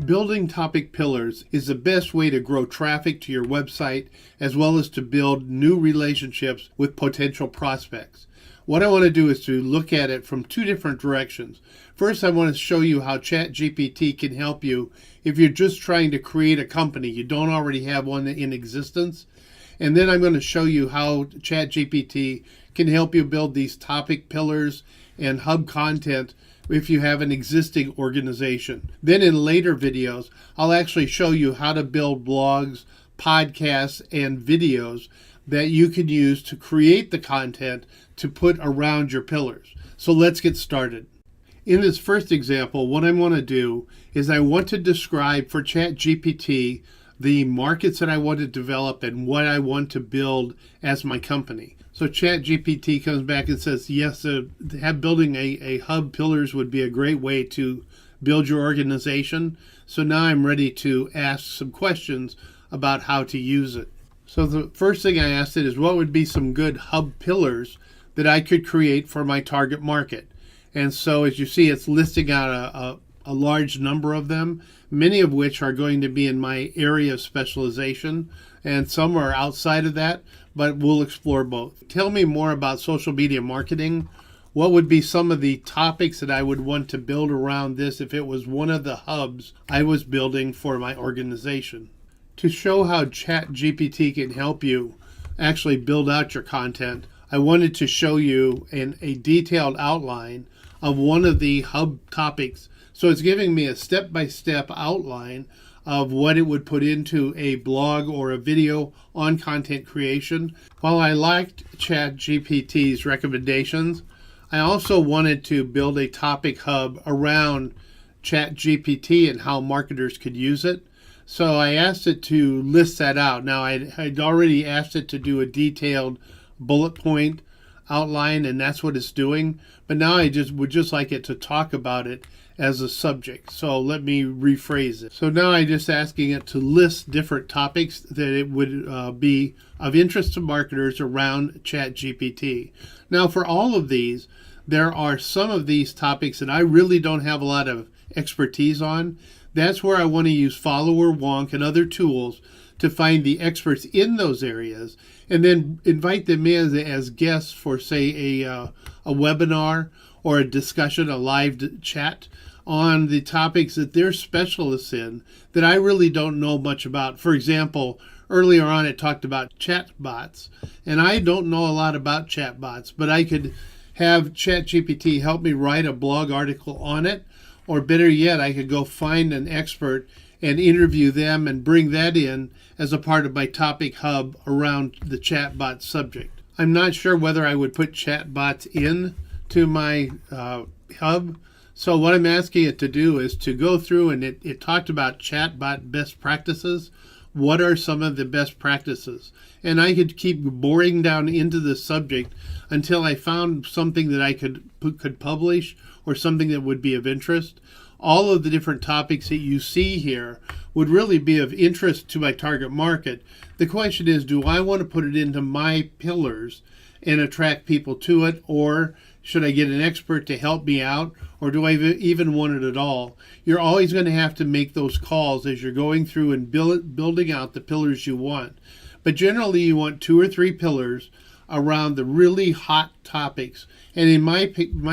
Building topic pillars is the best way to grow traffic to your website as well as to build new relationships with potential prospects. What I want to do is to look at it from two different directions. First, I want to show you how ChatGPT can help you if you're just trying to create a company. You don't already have one in existence. And then I'm going to show you how ChatGPT can help you build these topic pillars and hub content if you have an existing organization. Then in later videos, I'll actually show you how to build blogs, podcasts, and videos that you can use to create the content to put around your pillars. So let's get started. In this first example, what I want to do is I want to describe for ChatGPT the markets that I want to develop and what I want to build as my company. So ChatGPT comes back and says, yes, building a hub pillars would be a great way to build your organization. So now I'm ready to ask some questions about how to use it. So the first thing I asked it is, what would be some good hub pillars that I could create for my target market? And so as you see, it's listing out a large number of them, many of which are going to be in my area of specialization, and some are outside of that, but we'll explore both. Tell me more about social media marketing. What would be some of the topics that I would want to build around this if it was one of the hubs I was building for my organization? To show how ChatGPT can help you actually build out your content, I wanted to show you a detailed outline of one of the hub topics. So it's giving me a step-by-step outline of what it would put into a blog or a video on content creation. While I liked ChatGPT's recommendations, I also wanted to build a topic hub around ChatGPT and how marketers could use it. So I asked it to list that out. Now, I'd already asked it to do a detailed bullet point outline, and that's what it's doing. But now I would just like it to talk about it as a subject. So let me rephrase it. So now I'm just asking it to list different topics that it would be of interest to marketers around ChatGPT. Now, for all of these, there are some of these topics that I really don't have a lot of expertise on. That's where I want to use Follower, Wonk, and other tools to find the experts in those areas and then invite them in as guests for, say, a webinar or a discussion, a live chat on the topics that they're specialists in that I really don't know much about. For example, earlier on it talked about chatbots, and I don't know a lot about chatbots, but I could have ChatGPT help me write a blog article on it, or better yet, I could go find an expert and interview them and bring that in as a part of my topic hub around the chatbot subject. I'm not sure whether I would put chatbots in to my hub. So what I'm asking it to do is to go through, and it talked about chatbot best practices. What are some of the best practices? And I could keep boring down into the subject until I found something that I could publish or something that would be of interest. All of the different topics that you see here would really be of interest to my target market. The question is, do I want to put it into my pillars and attract people to it, or should I get an expert to help me out, or do I even want it at all? You're always going to have to make those calls as you're going through and building out the pillars you want. But generally, you want 2 or 3 pillars around the really hot topics. And in my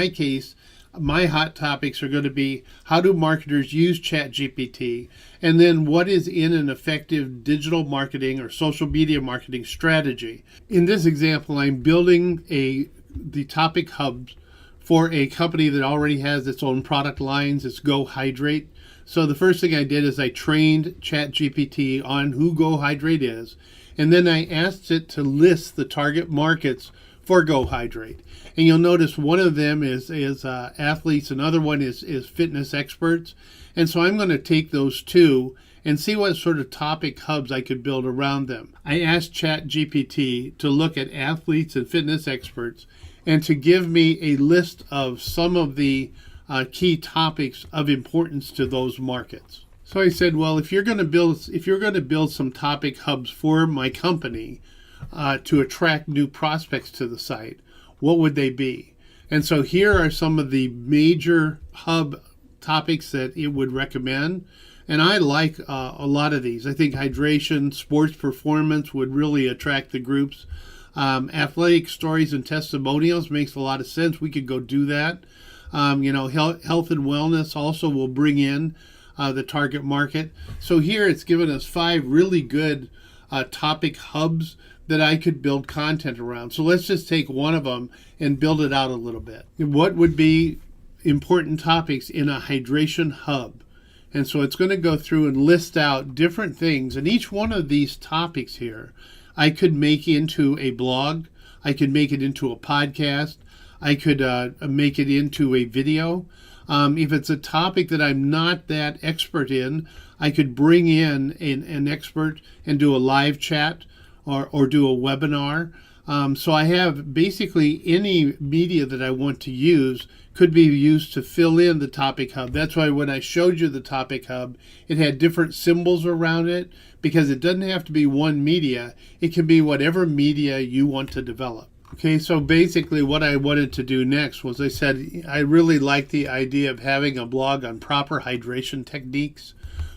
case, my hot topics are going to be, how do marketers use ChatGPT? And then what is in an effective digital marketing or social media marketing strategy? In this example, I'm building the topic hubs for a company that already has its own product lines. It's Go Hydrate. So the first thing I did is I trained ChatGPT on who Go Hydrate is. And then I asked it to list the target markets for Go Hydrate. And you'll notice one of them is athletes, another one is fitness experts. And so I'm going to take those two and see what sort of topic hubs I could build around them. I asked ChatGPT to look at athletes and fitness experts and to give me a list of some of the key topics of importance to those markets. So I said, well, if you're going to build some topic hubs for my company to attract new prospects to the site, what would they be? And so here are some of the major hub topics that it would recommend. And I like a lot of these. I think hydration, sports performance would really attract the groups. Athletic stories and testimonials makes a lot of sense. We could go do that. Health and wellness also will bring in the target market. So here it's given us 5 really good topic hubs that I could build content around. So let's just take one of them and build it out a little bit. What would be important topics in a hydration hub? And so it's going to go through and list out different things. And each one of these topics here, I could make into a blog. I could make it into a podcast. I could make it into a video. If it's a topic that I'm not that expert in, I could bring in an expert and do a live chat or do a webinar. So I have basically any media that I want to use could be used to fill in the topic hub. That's why when I showed you the topic hub, it had different symbols around it, because it doesn't have to be one media. It can be whatever media you want to develop. Okay, so basically what I wanted to do next was, I said I really like the idea of having a blog on proper hydration techniques.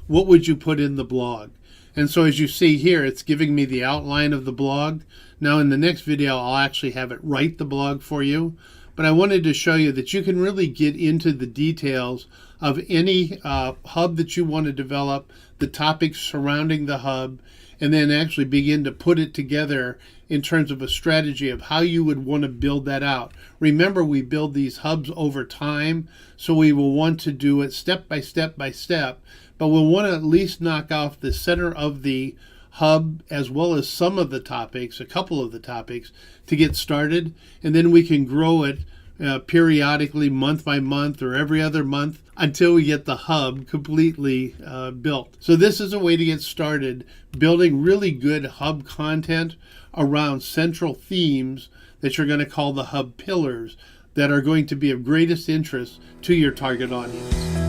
What would you put in the blog? And so as you see here, it's giving me the outline of the blog. Now in the next video, I'll actually have it write the blog for you. But I wanted to show you that you can really get into the details of any hub that you want to develop, the topics surrounding the hub, and then actually begin to put it together in terms of a strategy of how you would want to build that out. Remember, we build these hubs over time, so we will want to do it step by step by step, but we'll want to at least knock off the center of the hub as well as some of the topics, a couple of the topics, to get started, and then we can grow it periodically, month by month or every other month, until we get the hub completely built. So this is a way to get started building really good hub content around central themes that you're going to call the hub pillars, that are going to be of greatest interest to your target audience.